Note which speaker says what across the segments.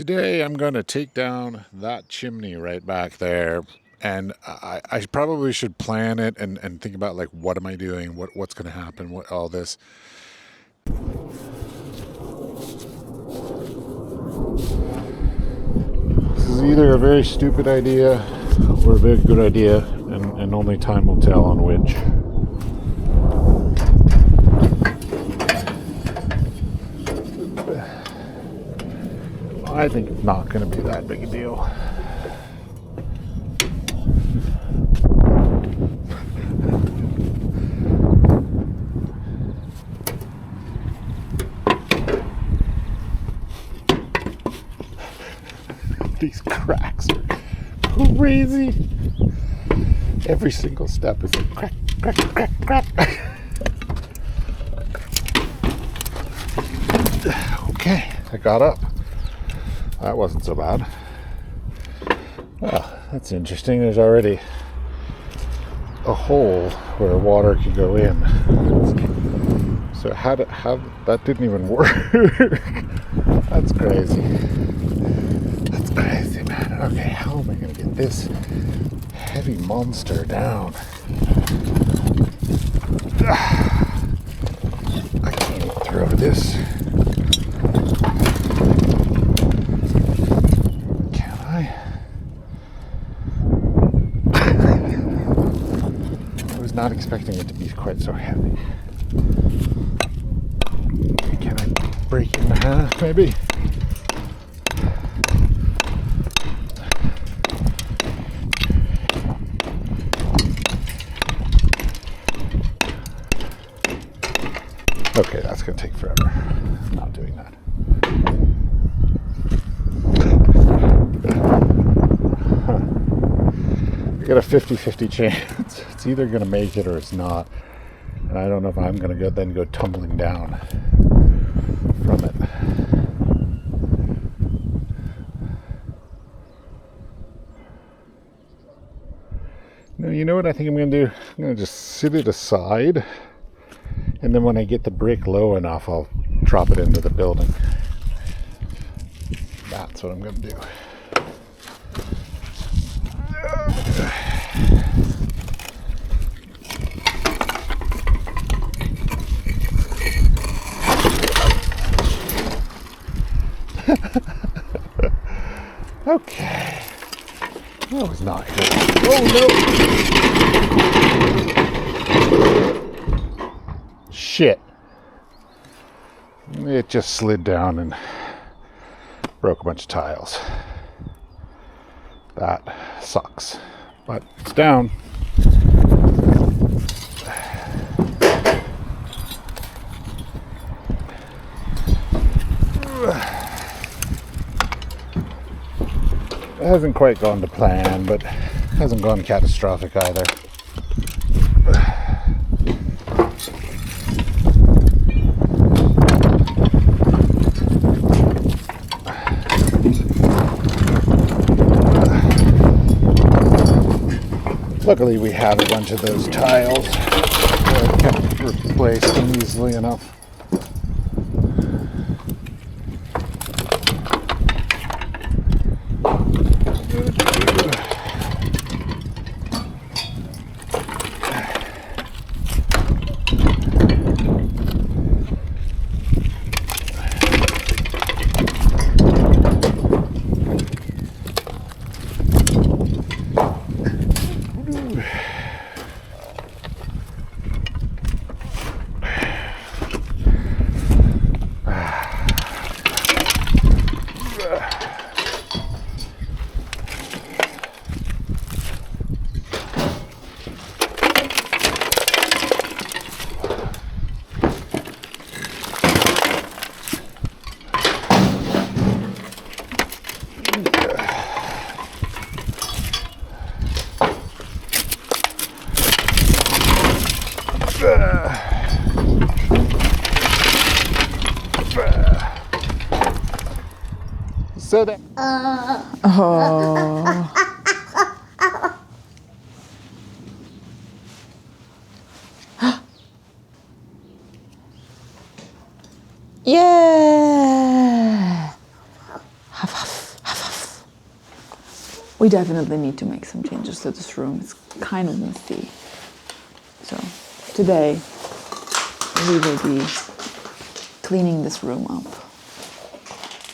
Speaker 1: Today I'm going to take down that chimney right back there, and I probably should plan it and think about, like, what am I doing, what's going to happen, what all this. This is either a very stupid idea or a very good idea, and only time will tell on which. I think it's not going to be that big a deal. These cracks are crazy. Every single step is like crack, crack, crack, crack. Okay, I got up. That wasn't so bad. Well, that's interesting. There's already a hole where water could go in. So how that didn't even work. That's crazy. That's crazy, man. Okay, how am I going to get this heavy monster down? I can't even throw this. Can I? I was not expecting it to be quite so heavy. Can I break it in half, maybe? Okay, that's going to take forever. I'm not doing that. I got a 50-50 chance. It's either going to make it or it's not. And I don't know if I'm going to then go tumbling down from it. No, you know what I think I'm going to do? I'm going to just sit it aside. And then when I get the brick low enough, I'll drop it into the building. That's what I'm going to do. Okay. That was not good. Oh no! Shit. It just slid down and broke a bunch of tiles. That sucks. But it's down. It hasn't quite gone to plan, but it hasn't gone catastrophic either. Luckily we have a bunch of those tiles, so I can replace them easily enough. So that.
Speaker 2: Oh. Yeah. Huff, huff. We definitely need to make some changes to this room. It's kind of messy. So today we will be cleaning this room up.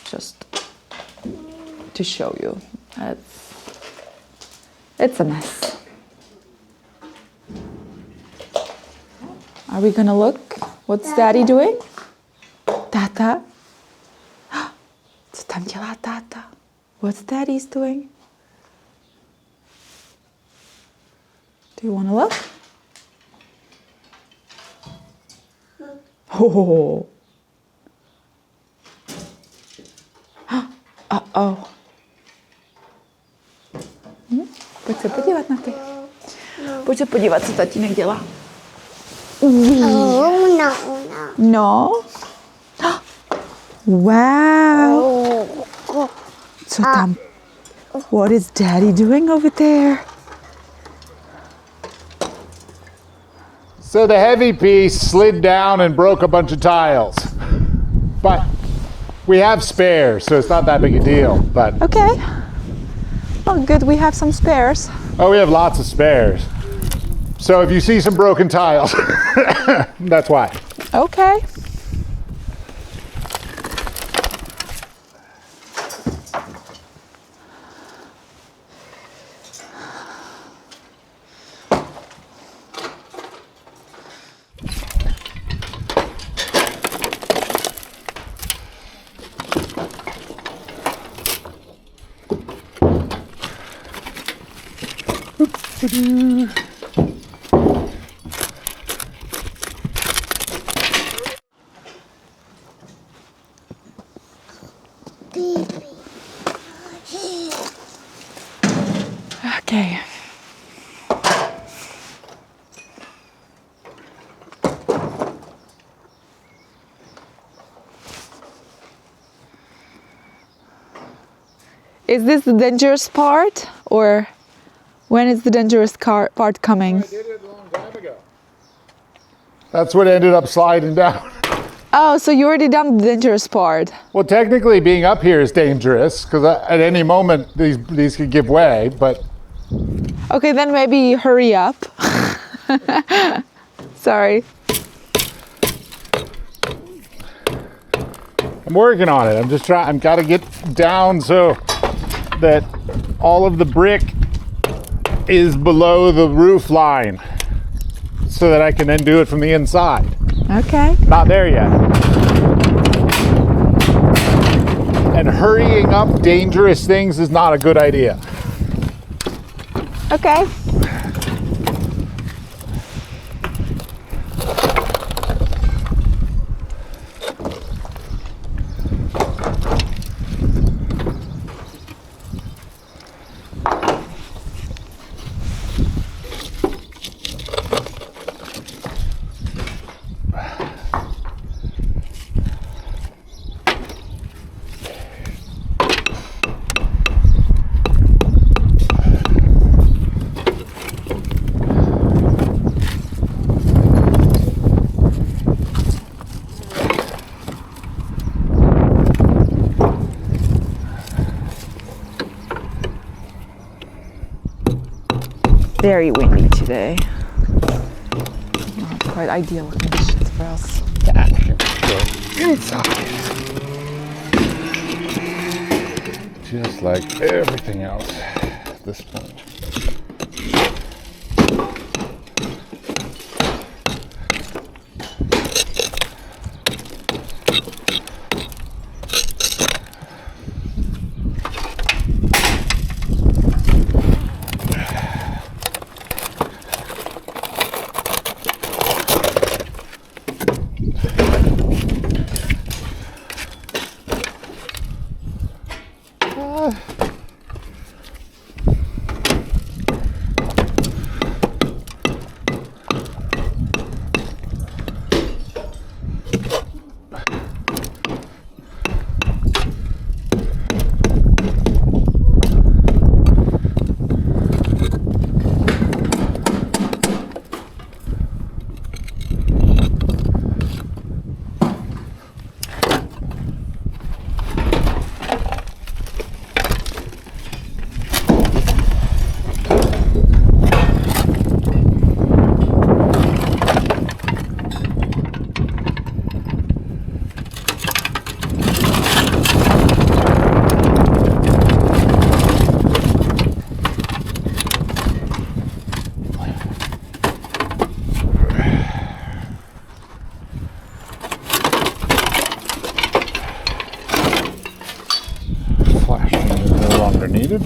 Speaker 2: Just to show you. It's a mess. Are we gonna look? What's Daddy doing? Tata? Co tam dělá táta? What's Daddy's doing? Do you want to look? Oh. Uh-oh. Pojď se podívat na ty. Pojď se podívat, co tatínek dělá. No. Wow. Co tam? What is Daddy doing over there?
Speaker 1: So the heavy piece slid down and broke a bunch of tiles. But we have spares, so it's not that big a deal. But
Speaker 2: okay. Well, good, we have some spares.
Speaker 1: Oh, we have lots of spares. So if you see some broken tiles, that's why.
Speaker 2: Okay. Okay. Is this the dangerous part, or when is the dangerous part coming?
Speaker 1: I did it a long time ago. That's what ended up sliding down.
Speaker 2: Oh, so you already done the dangerous part.
Speaker 1: Well, technically being up here is dangerous because at any moment these could give way, but...
Speaker 2: Okay, then maybe hurry up. Sorry.
Speaker 1: I'm working on it. I'm just trying, I've got to get down so that all of the brick is below the roof line so that I can then do it from the inside.
Speaker 2: Okay.
Speaker 1: Not there yet. And hurrying up dangerous things is not a good idea.
Speaker 2: Okay. Very windy today. Not quite ideal conditions for us.
Speaker 1: Inside. Just like everything else at this point. that are needed.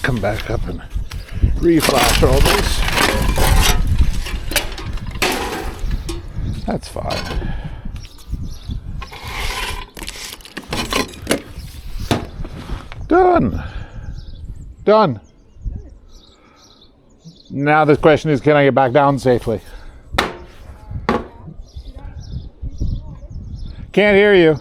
Speaker 1: Come back up and reflash all this. That's fine. Done. Done. Now the question is, can I get back down safely? Can't hear you.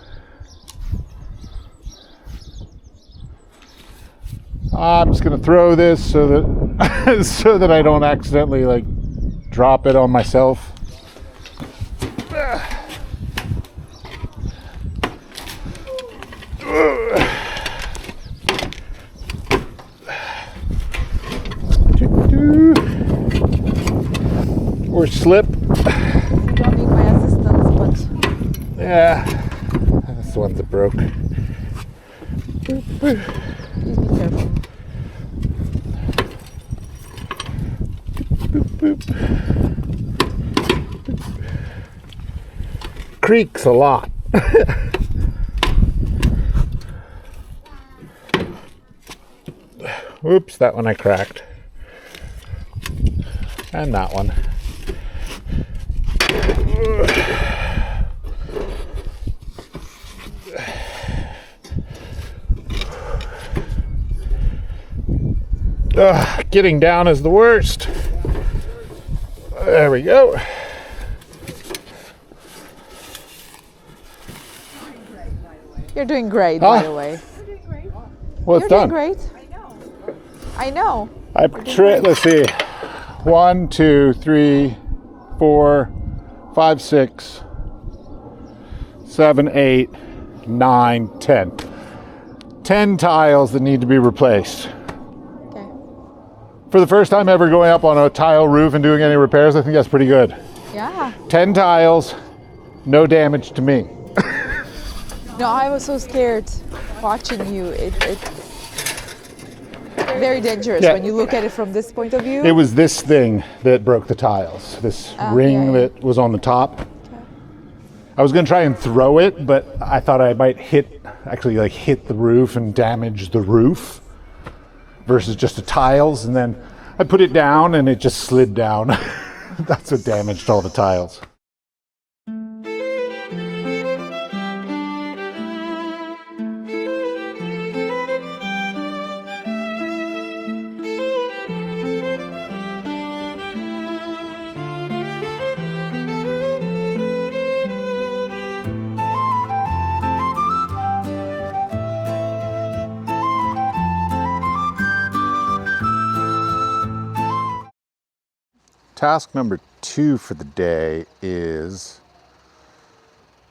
Speaker 1: I'm just gonna throw this so that so that I don't accidentally like drop it on myself. Or slip.
Speaker 2: You don't need my assistance, but
Speaker 1: yeah, that's the ones that broke.
Speaker 2: please be careful.
Speaker 1: Creaks a lot. Oops, that one I cracked. And that one. Getting down is the worst. There we go.
Speaker 2: You're doing great, by the way.
Speaker 1: Well, it's
Speaker 2: You're
Speaker 1: done.
Speaker 2: doing great. I know.
Speaker 1: Let's see. 1, 2, 3, 4, 5, 6, 7, 8, 9, 10. 10 tiles that need to be replaced.
Speaker 2: Okay.
Speaker 1: For the first time ever going up on a tile roof and doing any repairs, I think that's pretty good.
Speaker 2: Yeah.
Speaker 1: 10 tiles, no damage to me.
Speaker 2: No, I was so scared watching you. It's very dangerous
Speaker 1: Yeah.
Speaker 2: when you look at it from this point of view.
Speaker 1: It was this thing that broke the tiles. This ring that was on the top.
Speaker 2: Okay.
Speaker 1: I was going to try and throw it, but I thought I might hit the roof and damage the roof versus just the tiles. And then I put it down and it just slid down. That's what damaged all the tiles. Task number 2 for the day is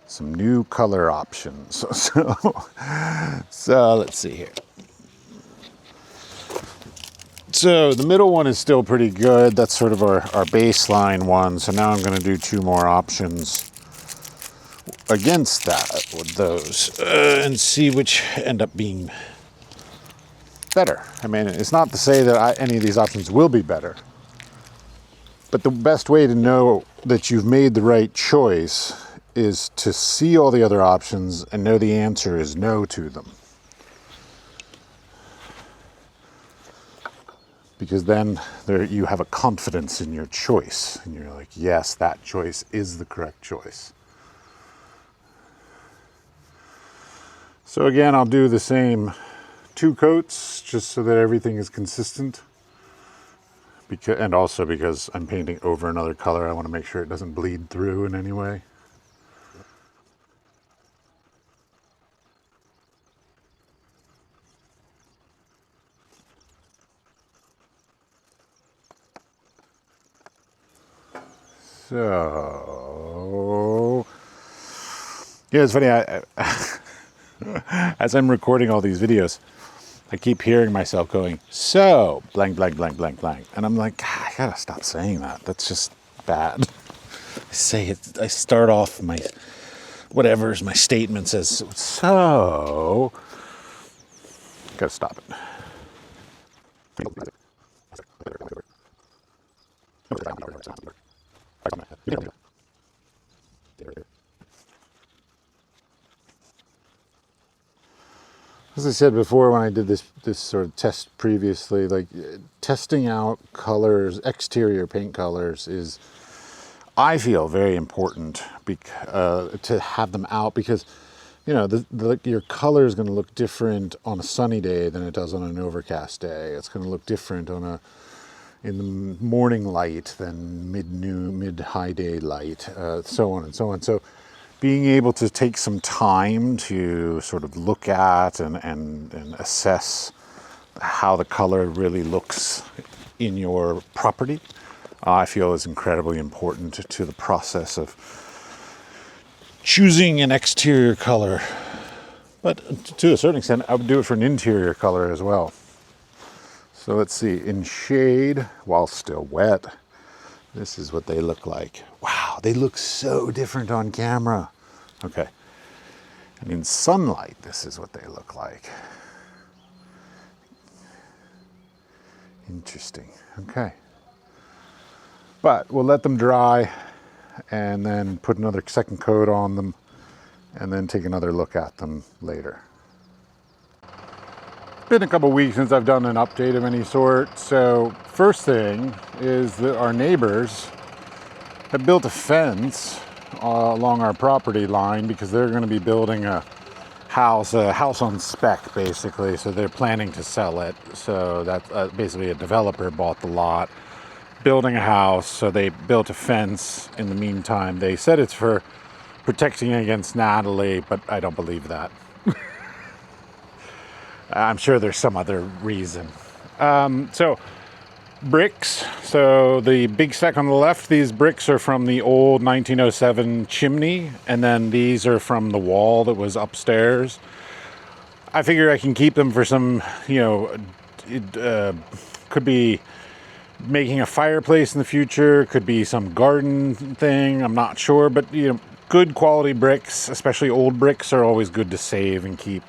Speaker 1: some new color options. So let's see here. So the middle one is still pretty good. That's sort of our baseline one. So now I'm going to do 2 more options against that with those and see which end up being better. I mean, it's not to say that any of these options will be better. But the best way to know that you've made the right choice is to see all the other options and know the answer is no to them. Because then you have a confidence in your choice. And you're like, yes, that choice is the correct choice. So again, I'll do the same 2 coats just so that everything is consistent. And also because I'm painting over another color, I want to make sure it doesn't bleed through in any way. So, yeah, it's funny. As I'm recording all these videos, I keep hearing myself going, so, blank, blank, blank, blank, blank. And I'm like, I gotta stop saying that. That's just bad. I start off my my statements as so. Gotta stop it. As I said before, when I did this sort of test previously, like testing out colors, exterior paint colors is, I feel, very important to have them out, because you know your color is going to look different on a sunny day than it does on an overcast day. It's going to look different in the morning light than mid-high day light, so on and so on. So being able to take some time to sort of look at and assess how the color really looks in your property, I feel is incredibly important to the process of choosing an exterior color. But to a certain extent, I would do it for an interior color as well. So let's see, in shade, while still wet, this is what they look like. Wow, they look so different on camera. Okay, and in sunlight, this is what they look like. Interesting, okay. But we'll let them dry and then put another second coat on them and then take another look at them later. It's been a couple weeks since I've done an update of any sort. So first thing is that our neighbors have built a fence along our property line because they're going to be building a house on spec, basically. So they're planning to sell it. So that's basically a developer bought the lot, building a house. So they built a fence in the meantime. They said it's for protecting against Natalie, but I don't believe that. I'm sure there's some other reason. So bricks. So the big stack on the left, these bricks are from the old 1907 chimney, and then these are from the wall that was upstairs. I figure I can keep them for some, it could be making a fireplace in the future, could be some garden thing, I'm not sure, but good quality bricks, especially old bricks, are always good to save and keep.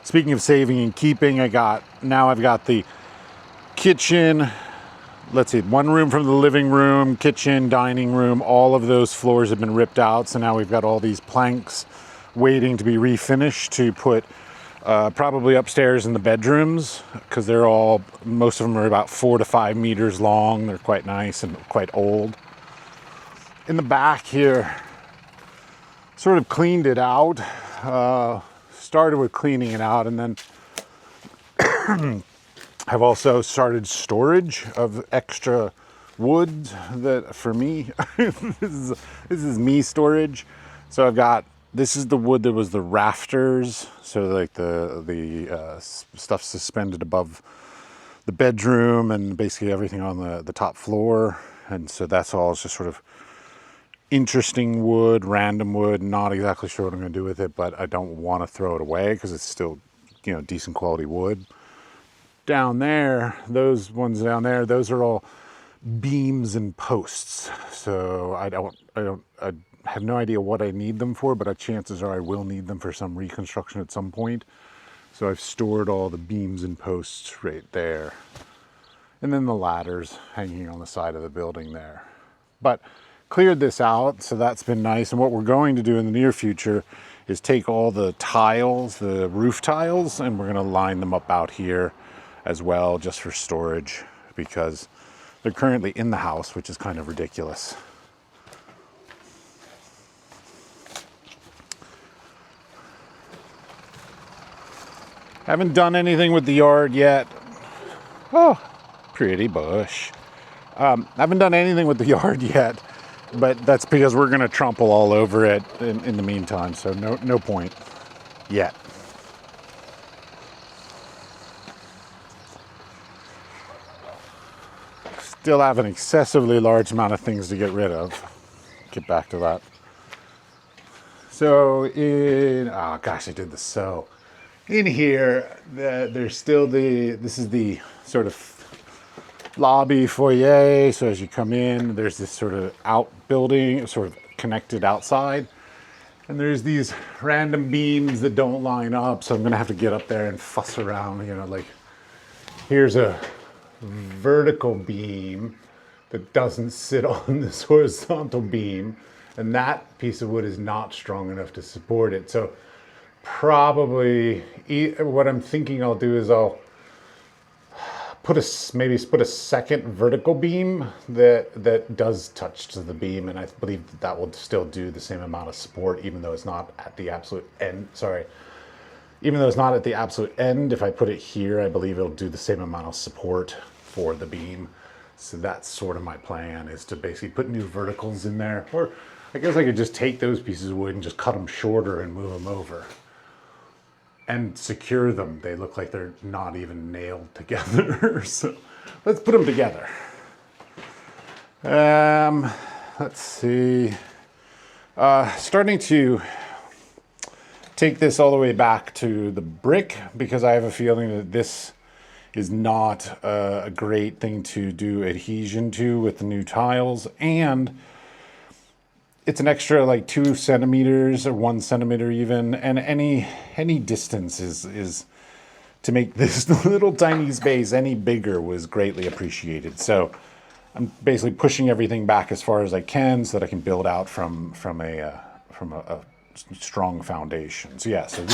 Speaker 1: Speaking of saving and keeping, I've got the kitchen, let's see, one room from the living room, kitchen, dining room, all of those floors have been ripped out. So now we've got all these planks waiting to be refinished to put probably upstairs in the bedrooms, because most of them are about 4 to 5 meters long. They're quite nice and quite old. In the back here, sort of cleaned it out. Started with cleaning it out, and then I've also started storage of extra wood that, for me, this is me storage. So this is the wood that was the rafters, so like the stuff suspended above the bedroom and basically everything on the top floor. And so that's all just sort of interesting wood, random wood. Not exactly sure what I'm going to do with it, but I don't want to throw it away because it's still, decent quality wood. Down there, those ones down there, those are all beams and posts. So I have no idea what I need them for, but chances are I will need them for some reconstruction at some point. So I've stored all the beams and posts right there. And then the ladders hanging on the side of the building there. But cleared this out, so that's been nice. And what we're going to do in the near future is take all the tiles, the roof tiles, and we're going to line them up out here as well, just for storage, because they're currently in the house, which is kind of ridiculous. Haven't done anything with the yard yet. Oh, pretty bush. Haven't done anything with the yard yet, but that's because we're going to trample all over it in the meantime, so no point yet. Still have an excessively large amount of things to get rid of. Get back to that. So I did the so. In here, there's still this is the sort of lobby foyer. So as you come in, there's this sort of outbuilding, sort of connected outside. And there's these random beams that don't line up. So I'm gonna have to get up there and fuss around, you know, like here's a vertical beam that doesn't sit on this horizontal beam. And that piece of wood is not strong enough to support it. So probably what I'm thinking I'll do is I'll maybe put a second vertical beam that does touch to the beam, and I believe that will still do the same amount of support, even though it's not at the absolute end. Sorry, even though it's not at the absolute end. If I put it here, I believe it'll do the same amount of support for the beam. So that's sort of my plan, is to basically put new verticals in there, or I guess I could just take those pieces of wood and just cut them shorter and move them over. And secure them. They look like they're not even nailed together. So let's put them together. Let's see. Starting to take this all the way back to the brick, because I have a feeling that this is not a great thing to do adhesion to with the new tiles, and it's an extra like 2 centimeters or 1 centimeter even, and any distance is to make this little tiny space any bigger was greatly appreciated. So I'm basically pushing everything back as far as I can so that I can build out from a strong foundation. So yeah, so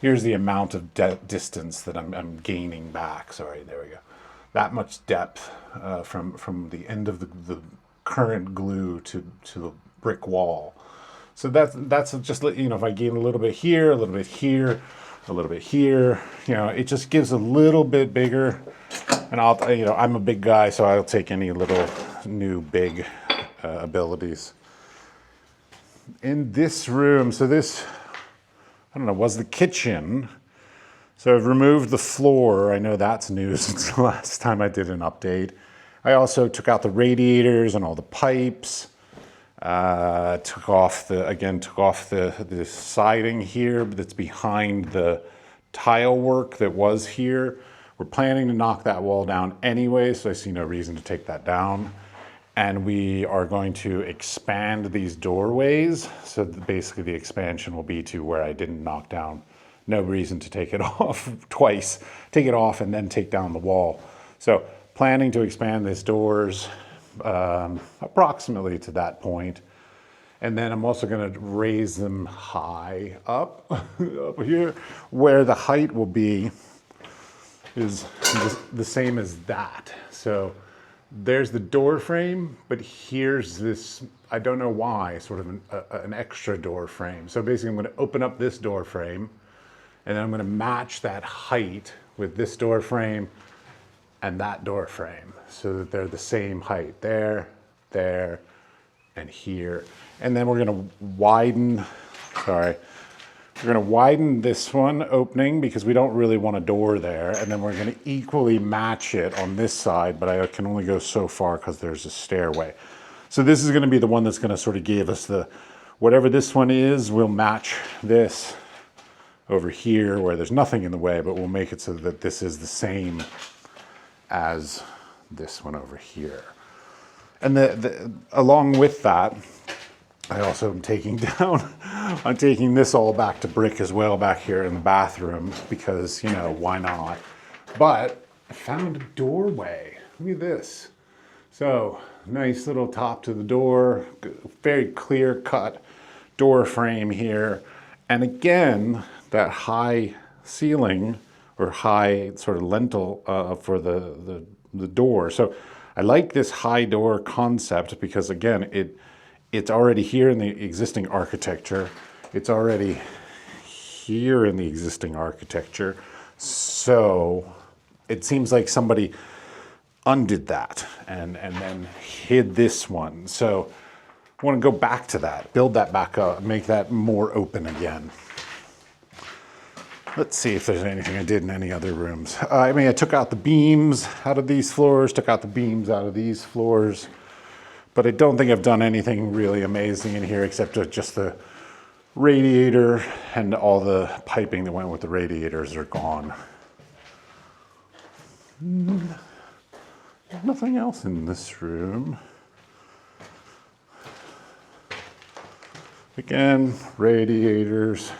Speaker 1: here's the amount of distance that I'm gaining back. Sorry, there we go. That much depth from the end of the current glue to the brick wall. So that's just, you know, if I gain a little bit here, a little bit here, a little bit here, you know, it just gives a little bit bigger. And you know, I'm a big guy, so I'll take any little new big abilities. In this room, so this, I don't know, was the kitchen. So I've removed the floor. I know that's new since the last time I did an update. I also took out the radiators and all the pipes. Took off the siding here that's behind the tile work that was here. We're planning to knock that wall down anyway, so I see no reason to take that down. And we are going to expand these doorways. So basically the expansion will be to where I didn't knock down. No reason to take it off twice. Take it off and then take down the wall. So planning to expand these doors approximately to that point. And then I'm also going to raise them high up, up here, where the height will be is the same as that. So there's the door frame, but here's this, I don't know why, sort of an extra door frame. So basically I'm going to open up this door frame, and then I'm going to match that height with this door frame and that door frame, so that they're the same height there, there, and here. And then we're going to widen, we're going to widen this one opening because we don't really want a door there. And then we're going to equally match it on this side, but I can only go so far because there's a stairway. So this is going to be the one that's going to sort of give us the, whatever this one is, we'll match this over here where there's nothing in the way, but we'll make it so that this is the same as this one over here. And along with that, I also am taking down, I'm taking this all back to brick as well back here in the bathroom because, you know, why not? But I found a doorway. Look at this. So nice little top to the door, very clear cut door frame here. And again, that high ceiling or high sort of lintel for the door. So I like this high door concept because again, it's already here in the existing architecture. It's already here in the existing architecture. So it seems like somebody undid that and then hid this one. So I want to go back to that, build that back up, make that more open again. Let's see if there's anything I did in any other rooms. I mean, I took out the beams out of these floors, took out the beams out of these floors, but I don't think I've done anything really amazing in here except just the radiator, and all the piping that went with the radiators are gone. Nothing else in this room. Again, radiators.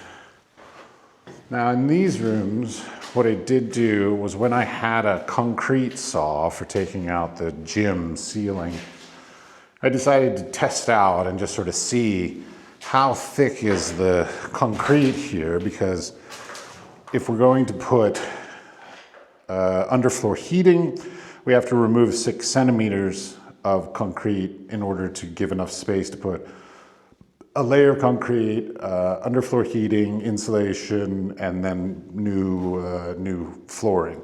Speaker 1: Now in these rooms, what I did do was when I had a concrete saw for taking out the gym ceiling, I decided to test out and just sort of see how thick is the concrete here, because if we're going to put underfloor heating, we have to remove 6 centimeters of concrete in order to give enough space to put a layer of concrete, underfloor heating, insulation, and then new flooring.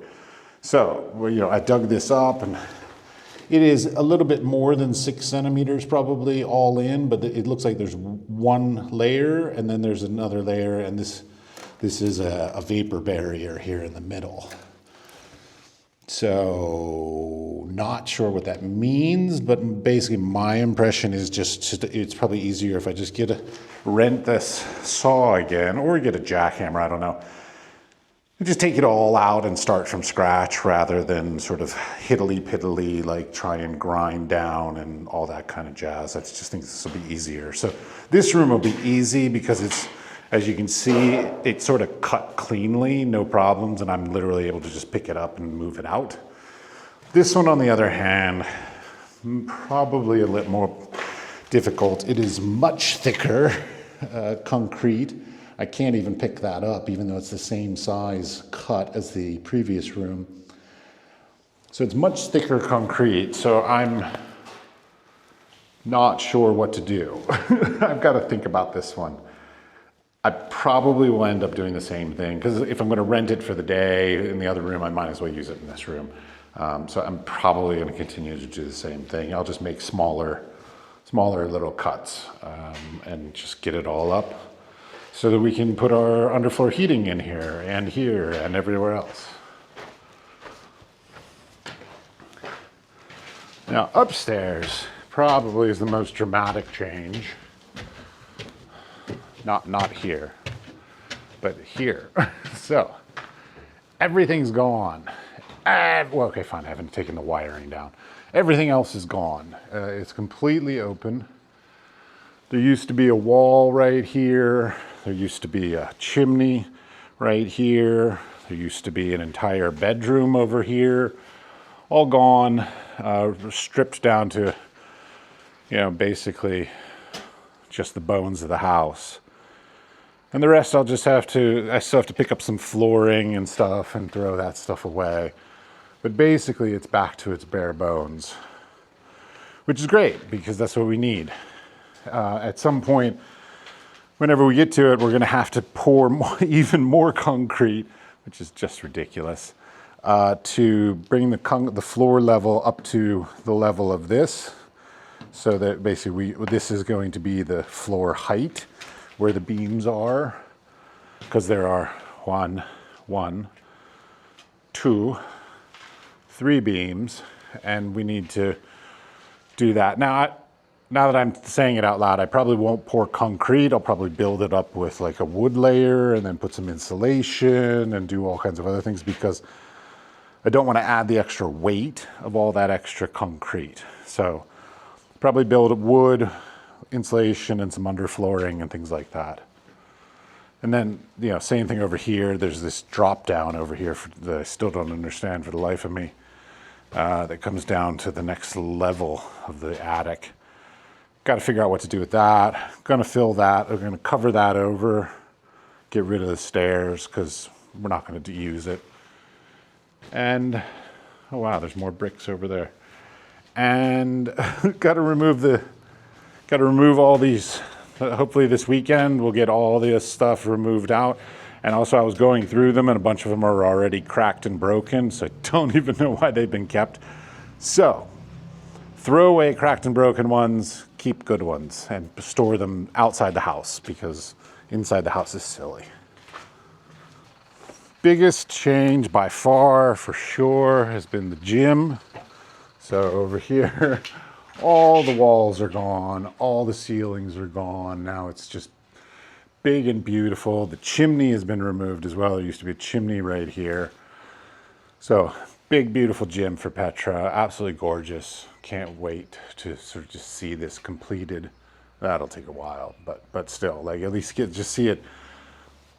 Speaker 1: So, I dug this up, and it is a little bit more than 6 centimeters probably all in, but it looks like there's one layer, and then there's another layer, and this is a vapor barrier here in the middle. So, not sure what that means, but basically my impression is just it's probably easier if I just rent this saw again, or get a jackhammer, I don't know. Just take it all out and start from scratch rather than sort of hiddly-piddly, like try and grind down and all that kind of jazz. I just think this will be easier. So this room will be easy because it's, as you can see, it's sort of cut cleanly, no problems, and I'm literally able to just pick it up and move it out. This one, on the other hand, probably a little more difficult. It is much thicker concrete. I can't even pick that up, even though it's the same size cut as the previous room. So it's much thicker concrete, so I'm not sure what to do. I've got to think about this one. I probably will end up doing the same thing, because if I'm going to rent it for the day in the other room, I might as well use it in this room. So I'm probably going to continue to do the same thing. I'll just make smaller little cuts and just get it all up so that we can put our underfloor heating in here and everywhere else. Now upstairs probably is the most dramatic change. Not here, but here. So everything's gone. Well, okay, fine, I haven't taken the wiring down. Everything else is gone. It's completely open. There used to be a wall right here. There used to be a chimney right here. There used to be an entire bedroom over here. All gone, stripped down to, basically just the bones of the house. And the rest I still have to pick up some flooring and stuff and throw that stuff away. But basically it's back to its bare bones, which is great because that's what we need. At some point, whenever we get to it, we're gonna have to pour even more concrete, which is just ridiculous, to bring the floor level up to the level of this. So that basically this is going to be the floor height where the beams are, because there are 1, 2, 3 beams, and we need to do that. Now that I'm saying it out loud, I probably won't pour concrete. I'll probably build it up with like a wood layer and then put some insulation and do all kinds of other things, because I don't want to add the extra weight of all that extra concrete. So probably build wood, insulation, and some underflooring and things like that. And then, same thing over here. There's this drop down over here that I still don't understand for the life of me, that comes down to the next level of the attic. Got to figure out what to do with that. Gonna fill that. We're gonna cover that over, get rid of the stairs because we're not gonna use it. And, oh wow, there's more bricks over there. And got to remove all these. Hopefully this weekend we'll get all this stuff removed out. And also I was going through them and a bunch of them are already cracked and broken, so I don't even know why they've been kept. So throw away cracked and broken ones, keep good ones, and store them outside the house because inside the house is silly. Biggest change by far, for sure, has been the gym. So over here, all the walls are gone, all the ceilings are gone. Now it's just big and beautiful. The chimney has been removed as well. There used to be a chimney right here. So Big, beautiful gym for Petra. Absolutely gorgeous. Can't wait to sort of just see this completed. That'll take a while, but still, like at least just see it.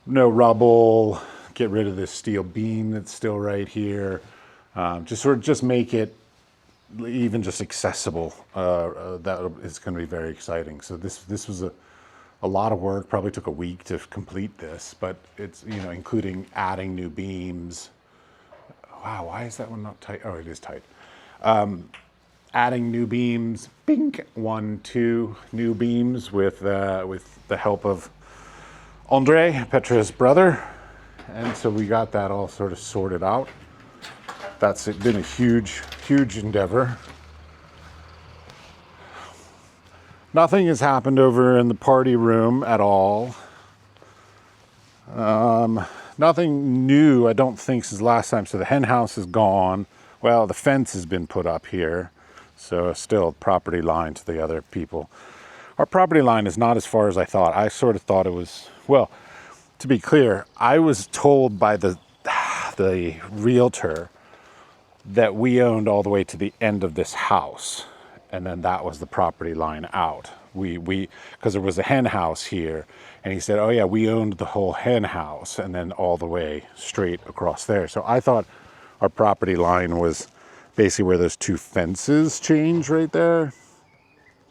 Speaker 1: No rubble. Get rid of this steel beam that's still right here. Just sort of just make it even just accessible. That is going to be very exciting. So this was a lot of work. Probably took a week to complete this, but it's, you know, including adding new beams. Wow, why is that one not tight? Oh, it is tight. Adding new beams. Bink, 1, 2 new beams with the help of Andre, Petra's brother. And so we got that all sort of sorted out. That's been a huge, huge endeavor. Nothing has happened over in the party room at all. Nothing new, I don't think, since last time. So the hen house is gone. Well, the fence has been put up here. So still property line to the other people. Our property line is not as far as I thought. I sort of thought it was, well, to be clear, I was told by the realtor that we owned all the way to the end of this house, and then that was the property line out. We because there was a hen house here, and he said, oh yeah, we owned the whole hen house, and then all the way straight across there. So I thought our property line was basically where those two fences change right there.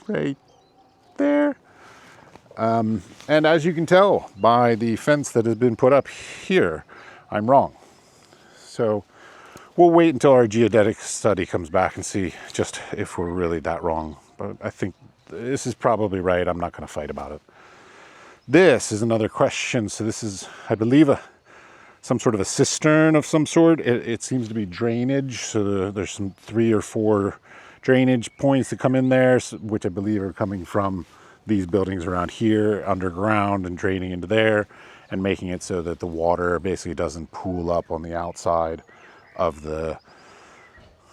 Speaker 1: Right there. And as you can tell by the fence that has been put up here, I'm wrong. So we'll wait until our geodetic study comes back and see just if we're really that wrong. But I think this is probably right. I'm not going to fight about it. This is another question. So this is, I believe, some sort of a cistern of some sort. It seems to be drainage. So there's some 3 or 4 drainage points that come in there, which I believe are coming from these buildings around here underground and draining into there and making it so that the water basically doesn't pool up on the outside of the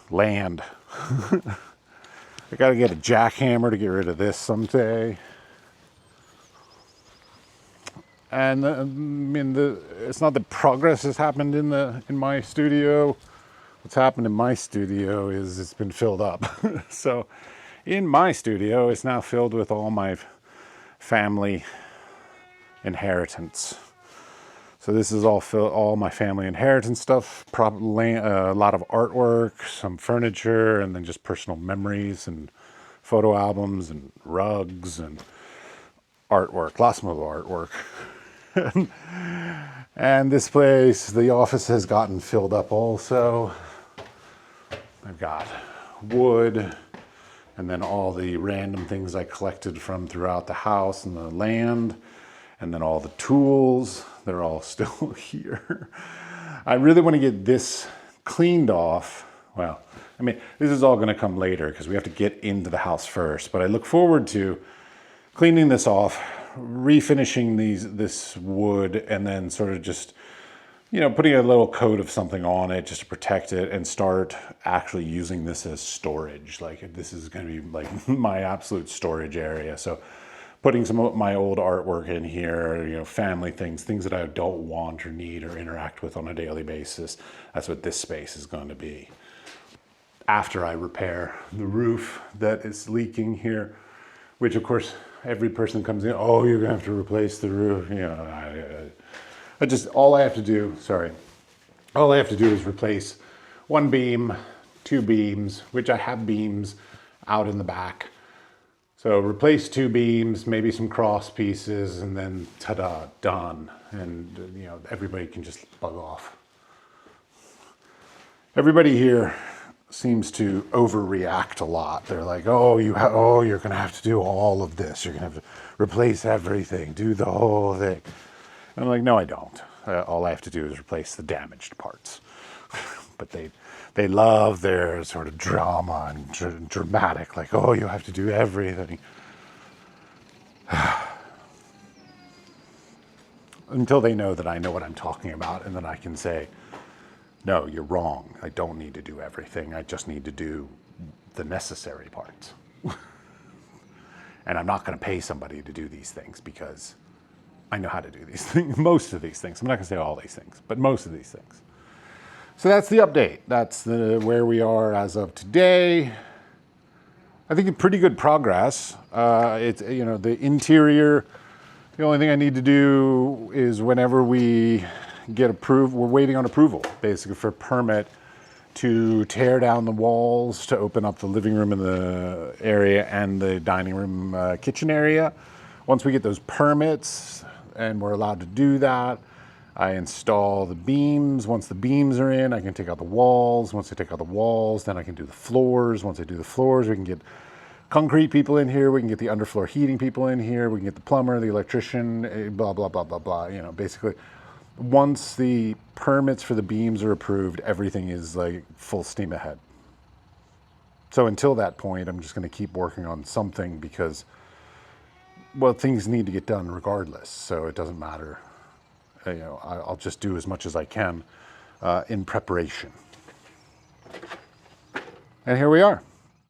Speaker 1: land. I gotta get a jackhammer to get rid of this someday. And I mean, it's not that progress has happened in my studio. What's happened in my studio is it's been filled up. So in my studio, it's now filled with all my family inheritance. So this is all my family inheritance stuff, probably a lot of artwork, some furniture, and then just personal memories and photo albums and rugs and artwork, lots of artwork. And this place, the office has gotten filled up also. I've got wood, and then all the random things I collected from throughout the house and the land, and then all the tools, they're all still here. I really want to get this cleaned off. Well, I mean, this is all going to come later because we have to get into the house first, but I look forward to cleaning this off, refinishing this wood, and then sort of just, you know, putting a little coat of something on it just to protect it and start actually using this as storage. Like, this is going to be like my absolute storage area. So putting some of my old artwork in here, you know, family things that I don't want or need or interact with on a daily basis. That's what this space is going to be. After I repair the roof that is leaking here, which of course every person comes in, oh, you're gonna have to replace the roof. You know, all I have to do is replace 1 beam, 2 beams, which I have beams out in the back. So replace 2 beams, maybe some cross pieces, and then ta-da, done. And you know, everybody can just bug off. Everybody here seems to overreact a lot. They're like, oh, you're gonna have to do all of this. You're gonna have to replace everything, do the whole thing. And I'm like, no, I don't. All I have to do is replace the damaged parts. But they love their sort of drama and dramatic, like, oh, you have to do everything. Until they know that I know what I'm talking about, and then I can say, no, you're wrong. I don't need to do everything. I just need to do the necessary parts. And I'm not going to pay somebody to do these things because I know how to do these things. Most of these things. I'm not going to say all these things, but most of these things. So that's the update. That's where we are as of today. I think pretty good progress. It's, you know, the interior, the only thing I need to do is whenever we get approved, we're waiting on approval basically for permit to tear down the walls to open up the living room in the area and the dining room kitchen area. Once we get those permits and we're allowed to do that, I install the beams. Once the beams are in, I can take out the walls. Once I take out the walls, then I can do the floors. Once I do the floors, we can get concrete people in here. We can get the underfloor heating people in here. We can get the plumber, the electrician, blah, blah, blah, blah, blah. You know, basically, once the permits for the beams are approved, everything is like full steam ahead. So until that point, I'm just going to keep working on something because, well, things need to get done regardless. So it doesn't matter. You know, I'll just do as much as I can in preparation. And here we are.